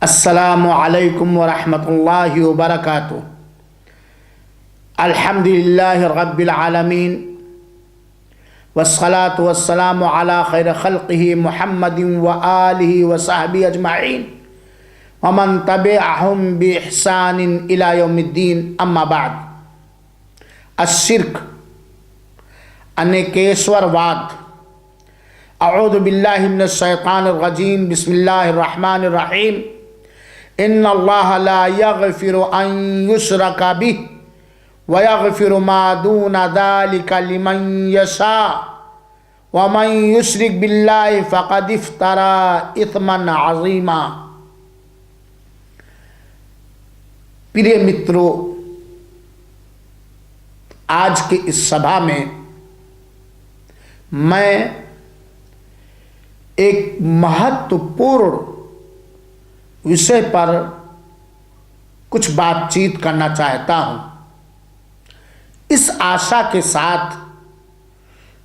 अस्सलामु अलैकुम वरहमतुल्लाहि वबरकातुहू। अल्हम्दुलिल्लाहि रब्बिल आलमीन वस्सलातु वस्सलामु अला खैर खल्क़िही मुहम्मदिन व आलिही व सहबिही अजमाइन व मन तबिअहुम बिइहसानिन इला यौमिद्दीन। अम्मा बाद। अश्शिर्क अनेकेश्वरवाद। अऊज़ु बिल्लाहि मिनश शैतानिर रजीम। बिस्मिल्लाहिर रहमानिर रहीम। इन्नल्लाह ला यग़फ़िरु अन युश्रका बिही व यग़फ़िरु मा दूना ज़ालिका लिमन यशा व मन युश्रिक बिल्लाहि फ़क़द इफ़्तरा इस्मन अज़ीमा। प्रिय मित्रों, आज के इस सभा में मैं एक महत्वपूर्ण विषय पर कुछ बातचीत करना चाहता हूं, इस आशा के साथ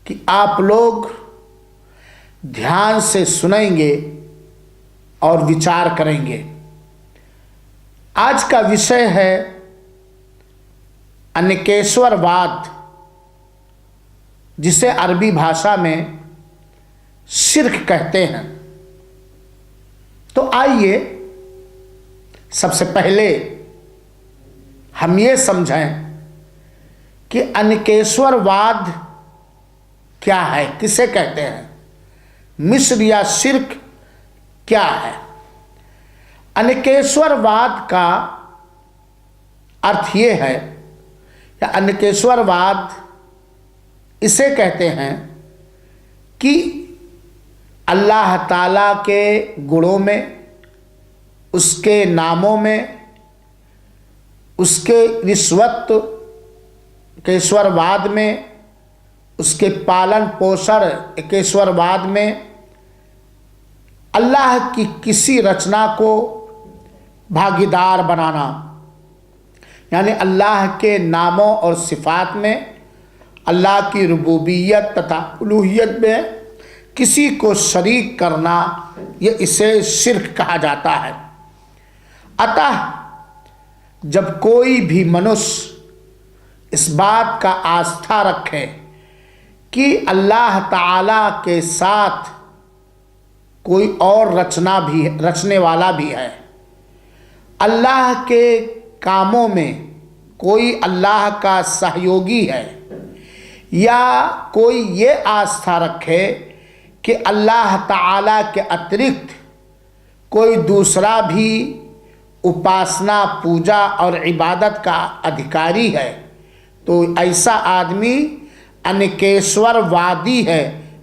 कि आप लोग ध्यान से सुनेंगे और विचार करेंगे। आज का विषय है अनेकेश्वरवाद, जिसे अरबी भाषा में शिर्क कहते हैं। तो आइए सबसे पहले हम ये समझें कि अनेकेश्वरवाद क्या है, किसे कहते हैं, मिस्र या शिर्क क्या है। अनेकेश्वरवाद का अर्थ ये है, या अनेकेश्वरवाद इसे कहते हैं कि अल्लाह ताला के गुणों में, उसके नामों में, उसके ईश्वरत्व के ईश्वरवाद में, उसके पालन पोषण के ईश्वरवाद में, अल्लाह की किसी रचना को भागीदार बनाना, यानी अल्लाह के नामों और सिफात में, अल्लाह की रुबूबियत तथा उलूहियत में किसी को शरीक करना, ये इसे शिर्क कहा जाता है। अतः जब कोई भी मनुष्य इस बात का आस्था रखे कि अल्लाह ताला के साथ कोई और रचने वाला भी है, अल्लाह के कामों में कोई अल्लाह का सहयोगी है, या कोई ये आस्था रखे कि अल्लाह ताला के अतिरिक्त कोई दूसरा भी उपासना, पूजा और इबादत का अधिकारी है, तो ऐसा आदमी अनेकेश्वरवादी है,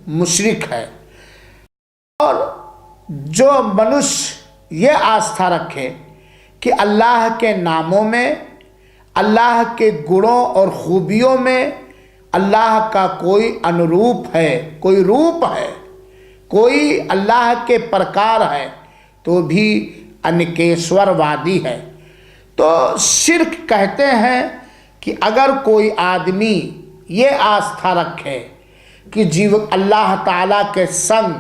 मुशरिक है। और जो मनुष्य ये आस्था रखे कि अल्लाह के नामों में, अल्लाह के गुणों और खूबियों में अल्लाह का कोई अनुरूप है, कोई रूप है, कोई अल्लाह के प्रकार है, तो भी अनेकेश्वरवादी है। तो शिर्क कहते हैं कि अगर कोई आदमी ये आस्था रखे कि जीव अल्लाह ताला के संग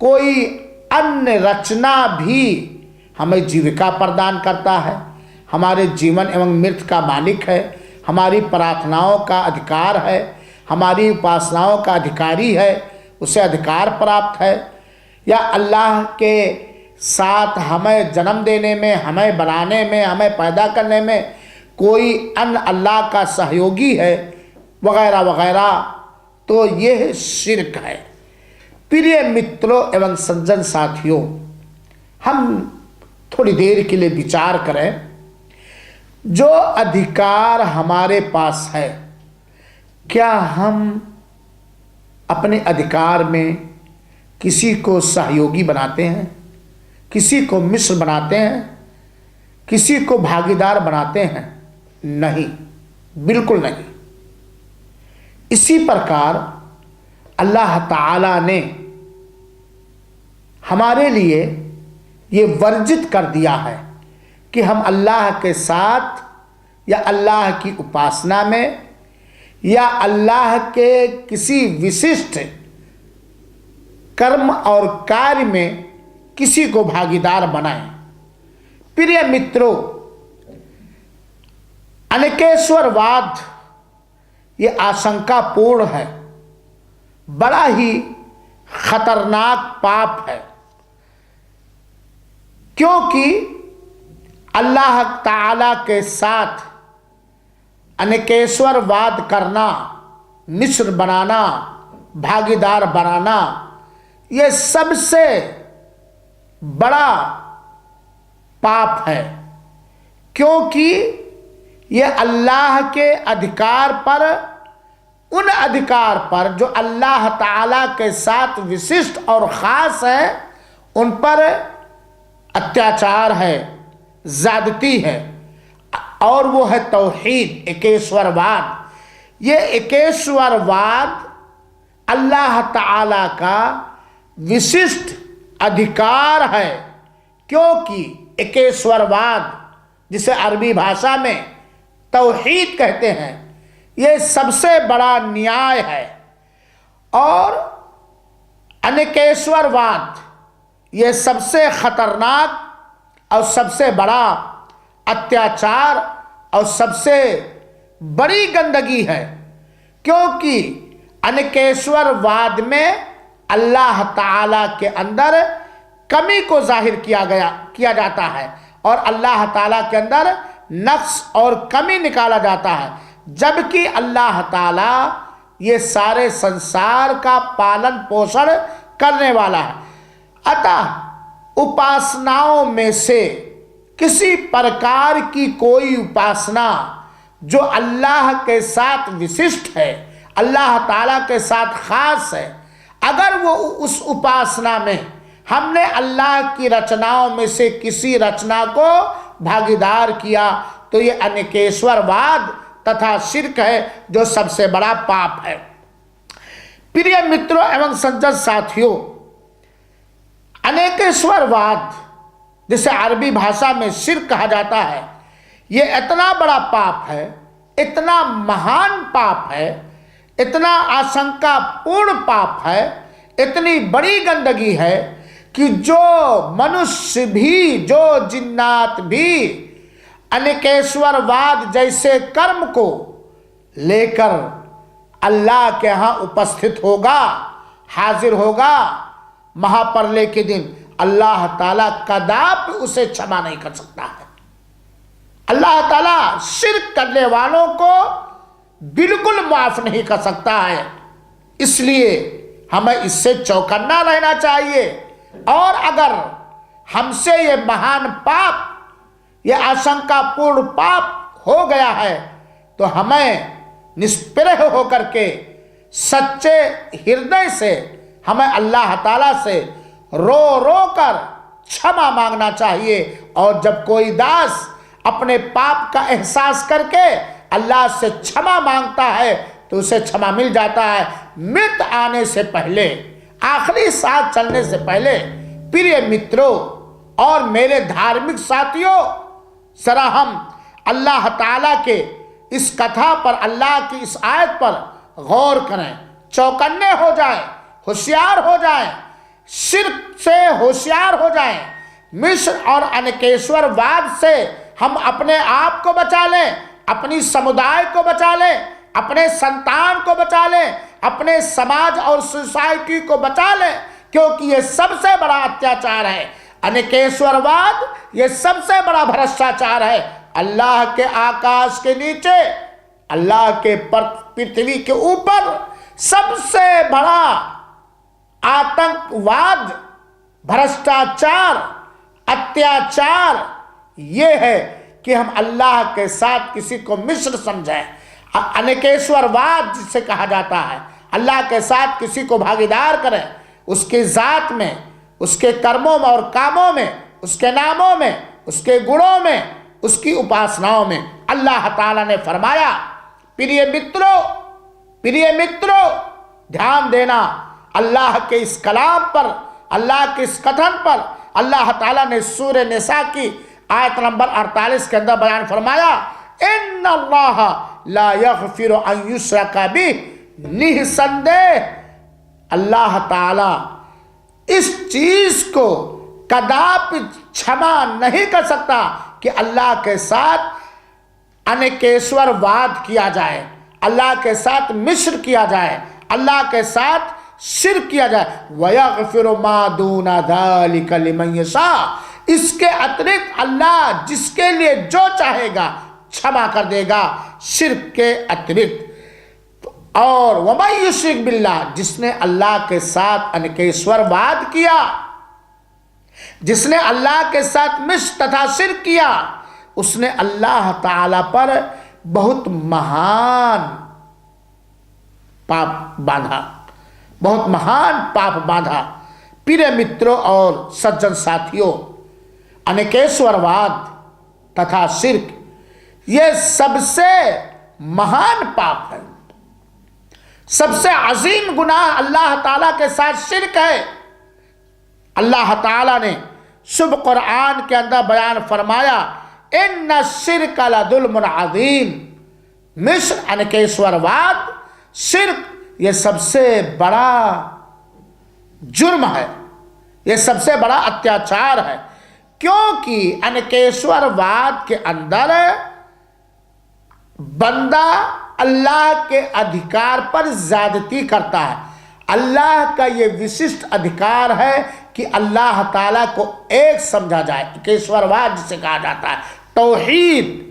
कोई अन्य रचना भी हमें जीविका प्रदान करता है, हमारे जीवन एवं मृत्यु का मालिक है, हमारी प्रार्थनाओं का अधिकार है, हमारी उपासनाओं का अधिकारी है, उसे अधिकार प्राप्त है, या अल्लाह के साथ हमें जन्म देने में, हमें बनाने में, हमें पैदा करने में कोई अन्य अल्लाह का सहयोगी है, वगैरह वगैरह, तो यह शिर्क है। प्रिय मित्रों एवं सज्जन साथियों, हम थोड़ी देर के लिए विचार करें। जो अधिकार हमारे पास है, क्या हम अपने अधिकार में किसी को सहयोगी बनाते हैं, किसी को मित्र बनाते हैं, किसी को भागीदार बनाते हैं? नहीं, बिल्कुल नहीं। इसी प्रकार अल्लाह ताला ने हमारे लिए ये वर्जित कर दिया है कि हम अल्लाह के साथ या अल्लाह की उपासना में या अल्लाह के किसी विशिष्ट कर्म और कार्य में किसी को भागीदार बनाएं। प्रिय मित्रों, अनेकेश्वरवाद ये आशंकापूर्ण है, बड़ा ही खतरनाक पाप है, क्योंकि अल्लाह ताला के साथ अनेकेश्वरवाद करना, मिश्र बनाना, भागीदार बनाना, ये सबसे बड़ा पाप है, क्योंकि ये अल्लाह के अधिकार पर, उन अधिकार पर जो अल्लाह ताला के साथ विशिष्ट और ख़ास है, उन पर अत्याचार है, ज़्यादती है, और वो है तौहीद, एकेश्वरवाद। ये एकेश्वरवाद अल्लाह ताला का विशिष्ट अधिकार है, क्योंकि एकेश्वरवाद, जिसे अरबी भाषा में तौहीद कहते हैं, ये सबसे बड़ा न्याय है। और अनेकेश्वरवाद ये सबसे खतरनाक और सबसे बड़ा अत्याचार और सबसे बड़ी गंदगी है, क्योंकि अनेकेश्वरवाद में अल्लाह ताला के अंदर कमी को जाहिर किया जाता है और अल्लाह ताला के अंदर नक्स और कमी निकाला जाता है, जबकि अल्लाह ताला ये सारे संसार का पालन पोषण करने वाला है। अतः उपासनाओं में से किसी प्रकार की कोई उपासना जो अल्लाह के साथ विशिष्ट है, अल्लाह ताला के साथ खास है, अगर वो उस उपासना में हमने अल्लाह की रचनाओं में से किसी रचना को भागीदार किया, तो ये अनेकेश्वरवाद तथा शिर्क है, जो सबसे बड़ा पाप है। प्रिय मित्रों एवं संजय साथियों, अनेकेश्वरवाद, जिसे अरबी भाषा में शिर्क कहा जाता है, ये इतना बड़ा पाप है, इतना महान पाप है, इतना आशंकापूर्ण पाप है, इतनी बड़ी गंदगी है कि जो मनुष्य भी, जो जिन्नात भी अनेकेश्वरवाद जैसे कर्म को लेकर अल्लाह के यहाँ उपस्थित होगा, हाजिर होगा, महाप्रलय के दिन अल्लाह ताला कदापि उसे क्षमा नहीं कर सकता है। अल्लाह ताला शिर्क करने वालों को बिल्कुल माफ नहीं कर सकता है। इसलिए हमें इससे चौकन्ना रहना चाहिए, और अगर हमसे ये महान पाप, ये आशंकापूर्ण पाप हो गया है, तो हमें निष्प्रह होकर के सच्चे हृदय से हमें अल्लाह ताला से रो रो कर क्षमा मांगना चाहिए। और जब कोई दास अपने पाप का एहसास करके अल्लाह से क्षमा मांगता है, तो उसे क्षमा मिल जाता है। मृत आने से पहले, आखिरी सांस चलने से पहले, प्रिय मित्रों और मेरे धार्मिक साथियों, जरा हम अल्लाह ताला के इस कथा पर, अल्लाह की इस आयत पर गौर करें, चौकन्ने हो जाएं, होशियार हो जाएं, शिर्क से होशियार हो जाएं, मिश्र और अनेकेश्वरवाद से हम अपने आप को बचा लें, अपनी समुदाय को बचा लें, अपने संतान को बचा लें, अपने समाज और सोसाइटी को बचा लें, क्योंकि ये सबसे बड़ा अत्याचार है। अनेकेश्वरवाद ये सबसे बड़ा भ्रष्टाचार है। अल्लाह के आकाश के नीचे, अल्लाह के पृथ्वी के ऊपर सबसे बड़ा आतंकवाद, भ्रष्टाचार, अत्याचार ये है कि हम अल्लाह के साथ किसी को मिश्र समझें। अनेकेश्वरवाद जिसे कहा जाता है, अल्लाह के साथ किसी को भागीदार करें, उसकी ज़ात में, उसके कर्मों में और कामों में, उसके नामों में, उसके गुणों में, उसकी उपासनाओं में। अल्लाह ताला ने फरमाया, प्रिय मित्रों ध्यान देना, अल्लाह के इस कलाम पर, अल्लाह के इस कथन पर अल्लाह ताला ने सूरह निसा की आयत नंबर 48 के अंदर बयान फरमाया, इन्नल्लाह ला यग़फ़िरु अन युश्रका बिही, निःसंदेह अल्लाह ताला इस चीज को कदापि क्षमा नहीं कर सकता कि अल्लाह के साथ अनेकेश्वरवाद किया जाए, अल्लाह के साथ मिश्र किया जाए, अल्लाह के साथ शिर्क किया जाए। वयग़फ़िरु मा दूना ज़ालिका लिमन यशा, इसके अतिरिक्त अल्लाह जिसके लिए जो चाहेगा क्षमा कर देगा शिर्क के अतिरिक्त। और वमन युश्रिक बिल्लाह, जिसने अल्लाह के साथ अनेकेश्वरवाद किया, जिसने अल्लाह के साथ मिश्र तथा शिर्क किया, उसने अल्लाह ताला पर बहुत महान पाप बांधा, बहुत महान पाप बांधा। प्रिय मित्रों और सज्जन साथियों, अनेकेश्वरवाद तथा शिर्क ये सबसे महान पाप है, सबसे अजीम गुनाह अल्लाह ताला के साथ शिर्क है। अल्लाह ताला ने शुभ कुरान के अंदर बयान फरमाया, इन्ना शिर्क लज़ुल्मुन अज़ीम, मिश्र अनेकेश्वरवाद शिर्क ये सबसे बड़ा जुर्म है, ये सबसे बड़ा अत्याचार है। क्योंकि अनेकेश्वरवाद के अंदर बंदा अल्लाह के अधिकार पर ज्यादती करता है। अल्लाह का ये विशिष्ट अधिकार है कि अल्लाह ताला को एक समझा जाए, अनेकेश्वरवाद जिसे कहा जाता है, तौहीद।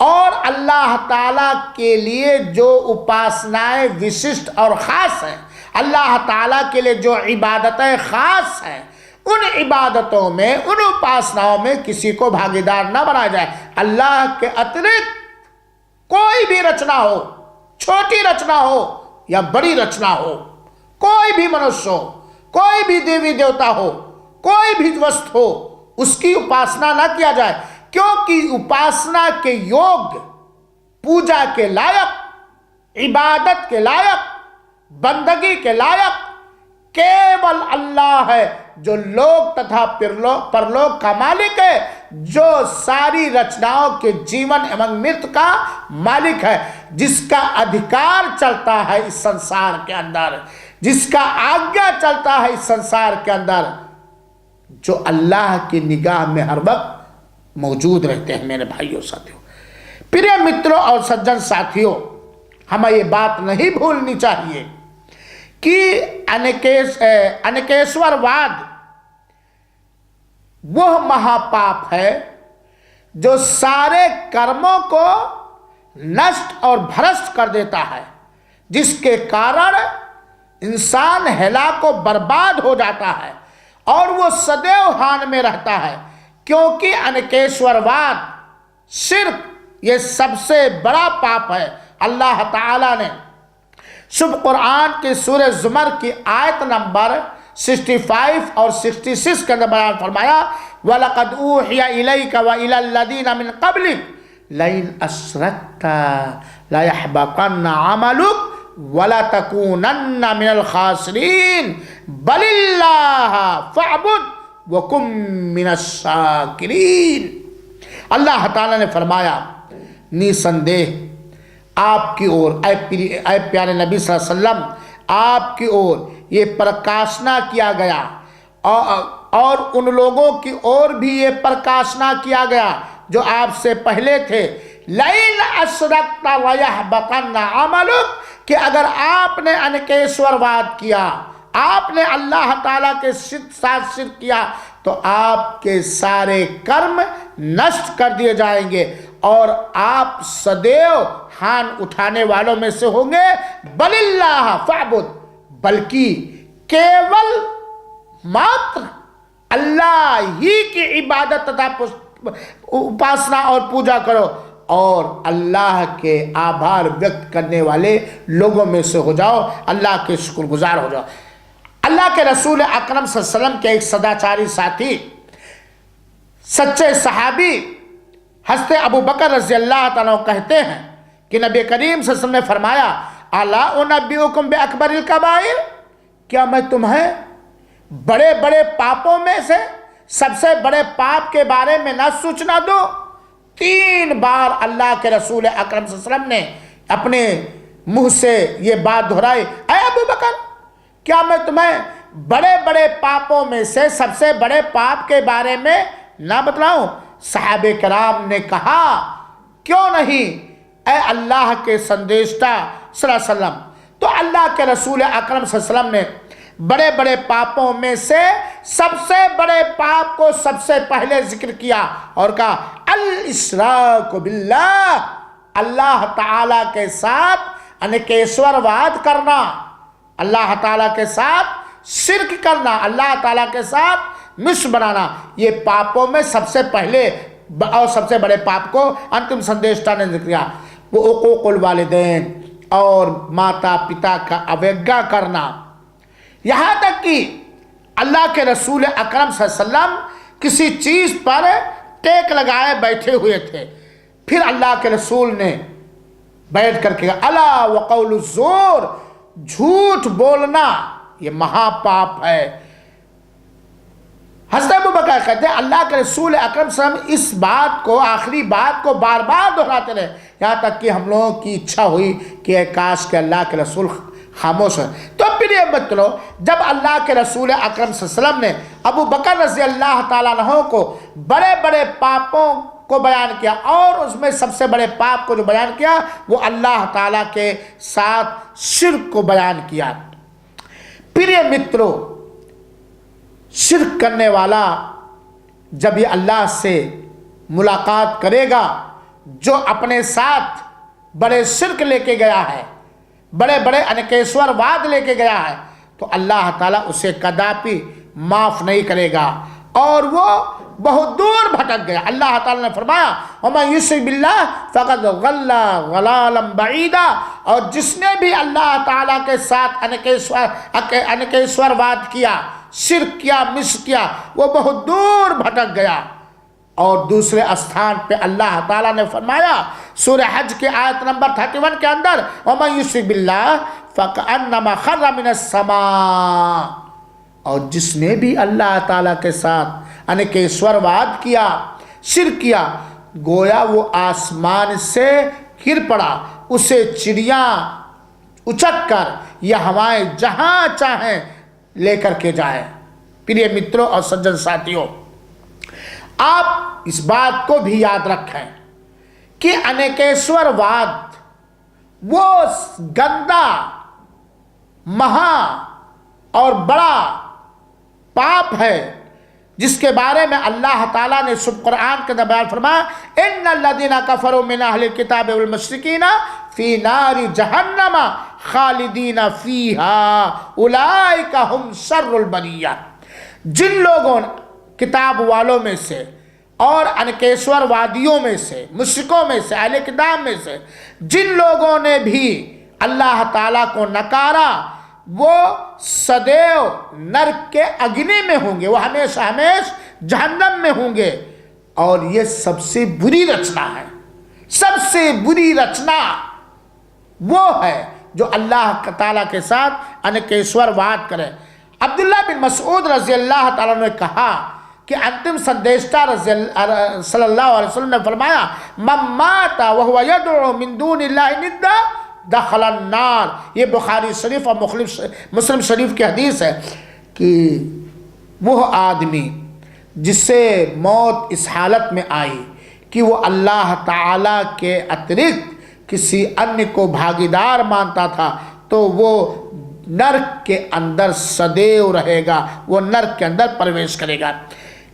और अल्लाह ताला के लिए जो उपासनाएं विशिष्ट और ख़ास हैं, अल्लाह ताला के लिए जो इबादतें ख़ास हैं, उन इबादतों में, उन उपासनाओं में किसी को भागीदार न बनाया जाए। अल्लाह के अतिरिक्त कोई भी रचना हो, छोटी रचना हो या बड़ी रचना हो, कोई भी मनुष्य हो, कोई भी देवी देवता हो, कोई भी वस्तु हो, उसकी उपासना न किया जाए। क्योंकि उपासना के योग्य, पूजा के लायक, इबादत के लायक, बंदगी के लायक केवल अल्लाह है, जो लोक तथा परलोक का मालिक है, जो सारी रचनाओं के जीवन एवं मृत्यु का मालिक है, जिसका अधिकार चलता है इस संसार के अंदर, जिसका आज्ञा चलता है इस संसार के अंदर, जो अल्लाह की निगाह में हर वक्त मौजूद रहते हैं। मेरे भाइयों साथियों, प्रिय मित्रों और सज्जन साथियों, हमें ये बात नहीं भूलनी चाहिए कि अनेकेश्वरवाद वह महापाप है जो सारे कर्मों को नष्ट और भ्रष्ट कर देता है, जिसके कारण इंसान हेलाको बर्बाद हो जाता है और वो सदैव हानि में रहता है। क्योंकि अनेकेश्वरवाद शिर्क ये सबसे बड़ा पाप है। अल्लाह ताला ने शुभ कुरान के सूरह ज़ुमर की आयत नंबर 65 और 66 के अंदर बयान फरमाया, वलक़द ऊहिया इलैका व इलल लज़ीना मिन क़ब्लिक लइन अशरकता लयहबतन्ना अमलुक वला तकूनन्ना मिनल खासिरीन बलिल्लाह फ़अबुद वकुम मिनश शाकिरीन। अल्लाह ताला ने फरमाया, निसंदेह आपकी ओर ऐ प्यारे नबी सल्लल्लाहु अलैहि वसल्लम, आपकी ओर ये प्रकाशना किया गया और उन लोगों की ओर भी ये प्रकाशना किया गया जो आपसे पहले थे। लइन अशरकता लयहबतन्ना अमलुक, कि अगर आपने अनेकेश्वरवाद किया, आपने अल्लाह ताला के साथ शिर्क किया, तो आपके सारे कर्म नष्ट कर दिए जाएंगे और आप सदैव हान उठाने वालों में से होंगे। बलिल्लाह फ़अबुद, बल्कि केवल मात्र अल्लाह ही की इबादत तथा उपासना और पूजा करो और अल्लाह के आभार व्यक्त करने वाले लोगों में से हो जाओ, अल्लाह के शुक्रगुजार हो जाओ। अल्लाह के रसूल अकरम सल्लल्लाहु अलैहि वसल्लम के एक सदाचारी साथी, सच्चे सहाबी हज़रत अबू बकर रज़ी अल्लाह ताला कहते हैं कि नबी करीम सल्लल्लाहु अलैहि वसल्लम ने फरमाया, अला उनब्बिउकुम बिअकबरिल कबाइर, क्या मैं तुम्हें बड़े बड़े पापों में से सबसे बड़े पाप के बारे में न सूचना दूं? 3 बार अल्लाह के रसूल अकरम सल्लल्लाहु अलैहि वसल्लम ने अपने मुंह से ये बात दोहराई, ऐ अबू बकर, क्या मैं तुम्हें बड़े बड़े पापों में से सबसे बड़े पाप के बारे में ना बतलाऊं? सहाबे कराम ने कहा, क्यों नहीं ऐ अल्लाह के संदेशता सल्लल्लाहु अलैहि वसल्लम। तो अल्लाह के रसूल अकरम सल्लल्लाहु अलैहि वसल्लम ने बड़े बड़े पापों में से सबसे बड़े पाप को सबसे पहले जिक्र किया और कहा, अल इशराक बिल्लाह, अल्लाह ताला के साथ अनेकेश्वरवाद करना, अल्लाह ताला के साथ शिर्क करना, अल्लाह ताला के साथ मिश्र बनाना, ये पापों में सबसे पहले और सबसे बड़े पाप को अंतिम संदेशता ने जिक्र किया। वो उकूकुल वालिदैन और माता पिता का अवज्ञा करना। यहाँ तक कि अल्लाह के रसूल अकरम सल्लल्लाहु अलैहि वसल्लम किसी चीज़ पर टेक लगाए बैठे हुए थे, फिर अल्लाह के रसूल ने बैठ करके अला वक़ौलु ज़ूर, झूठ बोलना ये महापाप है। हज़रत अबू बकर कहते हैं अल्लाह के रसूल अकरम सल्लल्लाहु अलैहि वसल्लम इस बात को, आखिरी बात को बार बार दोहराते रहे, यहाँ तक कि हम लोगों की इच्छा हुई कि काश के अल्लाह के रसूल खामोश है। तो प्रिय मित्रों, जब अल्लाह के रसूल अकरम सल्लल्लाहु अलैहि वसल्लम ने अबू बकर रज़ी अल्लाह ताला अन्हु को बड़े बड़े पापों को बयान किया और उसमें सबसे बड़े पाप को जो बयान किया वो अल्लाह ताला के साथ शिर्क को बयान किया। प्रिय मित्रों, शिर्क करने वाला जब ये अल्लाह से मुलाकात करेगा, जो अपने साथ बड़े शिर्क लेके गया है, बड़े बड़े अनेकेश्वरवाद लेके गया है, तो अल्लाह ताला उसे कदापि माफ़ नहीं करेगा और वो बहुत दूर भटक गया। अल्लाह ताला ने फरमाया, वमन युश्रिक बिल्लाह फ़क़द ज़ल्ला ज़लालन बईदा, और जिसने भी अल्लाह ताला के साथ अनेकेश्वरवाद किया, शिर्क किया, मिश्र किया, वो बहुत दूर भटक गया। और दूसरे स्थान पे अल्लाह ताला ने फरमाया सूरह हज के आयत नंबर 31 के अंदर, वमन युश्रिक बिल्लाह फ़कअन्नमा खर्रा मिनस समा, और जिसने भी अल्लाह ताला के साथ अनेकेश्वरवाद किया, शिर्क किया, गोया वो आसमान से गिर पड़ा, उसे चिड़िया उचक कर या हवाएं जहाँ चाहें लेकर के जाए। प्रिय मित्रों और सज्जन साथियों, आप इस बात को भी याद रखें कि अनेकेश्वरवाद वो गंदा, महा और बड़ा पाप है जिसके बारे में अल्लाह ताला ने शुभ कुरान के अंदर बयान फरमाया, इन्नल्लज़ीना कफ़रू मिन अहलिल किताबि वल मुश्रिकीना फी नारि जहन्नम खालिदीना फीहा उलाइका हुम शर्रुल बरिया। जिन लोगों, किताब वालों में से और अनेकेश्वरवादियों में से, मुश्रिकों में से, अहले किताब में से जिन लोगों ने भी अल्लाह ताला को नकारा, वो सदैव नरक के अग्नि में होंगे, वो हमेशा हमेशा जहन्नम में होंगे। और ये सबसे बुरी रचना है। सबसे बुरी रचना वो है जो अल्लाह ताला के साथ अनेकेश्वरवाद करे। अब्दुल्लाह बिन मसऊद रज़ी अल्लाह ताला ने कहा कि अंतिम संदेशता सल्लल्लाहु अलैहि वसल्लम ने फरमाया, मन माता व हुवा यदउ मिन दूनिल्लाहि निद्दा दखलन नार। ये बुखारी शरीफ और मुस्लिम शरीफ की हदीस है कि वह आदमी जिससे मौत इस हालत में आई कि वो अल्लाह ताला के अतिरिक्त किसी अन्य को भागीदार मानता था, तो वो नरक के अंदर सदैव रहेगा, वो नरक के अंदर प्रवेश करेगा।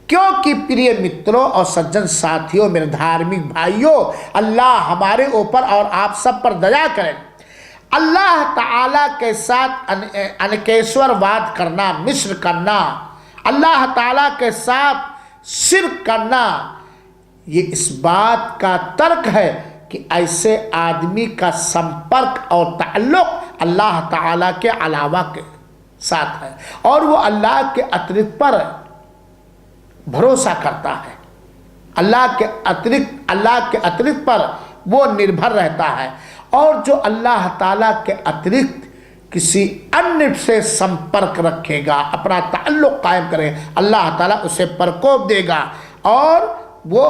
क्योंकि प्रिय मित्रों और सज्जन साथियों, मेरे धार्मिक भाइयों, अल्लाह हमारे ऊपर और आप सब पर दया करें। अल्लाह ताला के साथ अनेकेश्वरवाद करना, मिश्र करना, अल्लाह ताला के साथ शिर्क करना, ये इस बात का तर्क है कि ऐसे आदमी का संपर्क और ताल्लुक़ अल्लाह ताला के अलावा के साथ है और वो अल्लाह के अतिरिक्त पर भरोसा करता है, अल्लाह के अतिरिक्त पर वो निर्भर रहता है। और जो अल्लाह ताला के अतिरिक्त किसी अन्य से संपर्क रखेगा, अपना ताल्लुक़ कायम करे, अल्लाह ताला उसे प्रकोप देगा और वो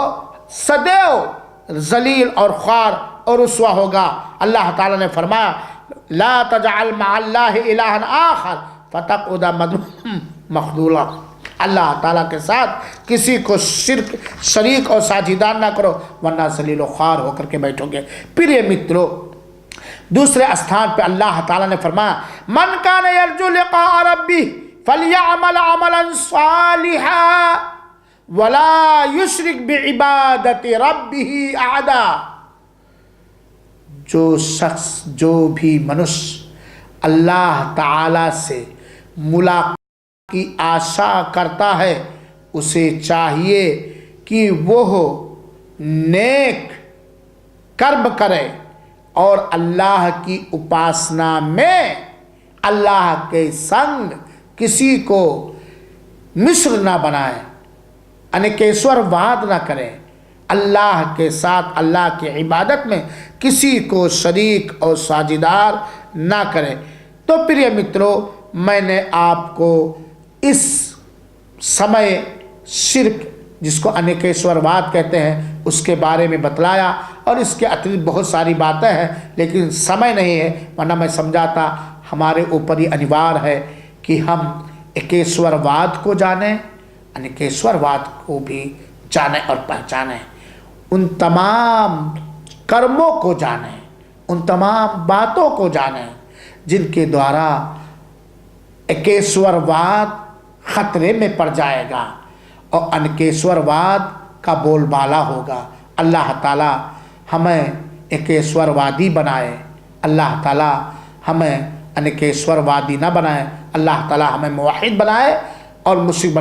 सदैव जलील और ख्वार और रुस्वा होगा। अल्लाह ताला ने फरमाया ला तजअल मअल्लाहि इलाहन आखर फतक़उद मज़मूमन मख़ज़ूला। अल्लाह ताला के साथ किसी को शिर्क शरीक और साझीदार ना करो वरना जलील और ख्वार होकर के बैठोगे। प्रिय मित्रों, दूसरे स्थान पे अल्लाह ताला ने फरमाया मन कान यरजू लिक़ा रब्बिह फलयअमल अमलन सालिहा वला युशरिक बिइबादति रब्बिही अहदा। जो शख्स, जो भी मनुष्य अल्लाह ताला से मुलाकात की आशा करता है उसे चाहिए कि वह नेक कर्म करे और अल्लाह की उपासना में अल्लाह के संग किसी को मिश्र ना बनाए, अनेकेश्वरवाद ना करें, अल्लाह के साथ अल्लाह की इबादत में किसी को शरीक और साझीदार ना करें। तो प्रिय मित्रों, मैंने आपको इस समय शिर्क जिसको अनेकेश्वरवाद कहते हैं उसके बारे में बतलाया और इसके अतिरिक्त बहुत सारी बातें हैं, लेकिन समय नहीं है, वरना मैं समझाता। हमारे ऊपर ही अनिवार्य है कि हम एकेश्वरवाद को जानें, अनेकेश्वरवाद को भी जानें और पहचानें, उन तमाम कर्मों को जानें, उन तमाम बातों को जानें जिनके द्वारा एकेश्वरवाद खतरे में पड़ जाएगा और अनेकेश्वरवाद का बोलबाला होगा। अल्लाह ताला हमें एकेश्वरवादी बनाए, अल्लाह ताला हमें अनेकेश्वरवादी न बनाए, अल्लाह ताला हमें मुवाहिद बनाए और मुश्रिक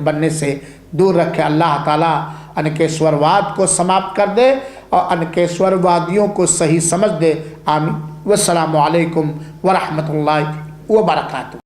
बनने से दूर रखे। अल्लाह ताला अनेकेश्वरवाद को समाप्त कर दे और अनेकेश्वरवादियों को सही समझ दे। आमीन। वस्सलामु अलैकुम व रहमतुल्लाहि व बरकातुहू।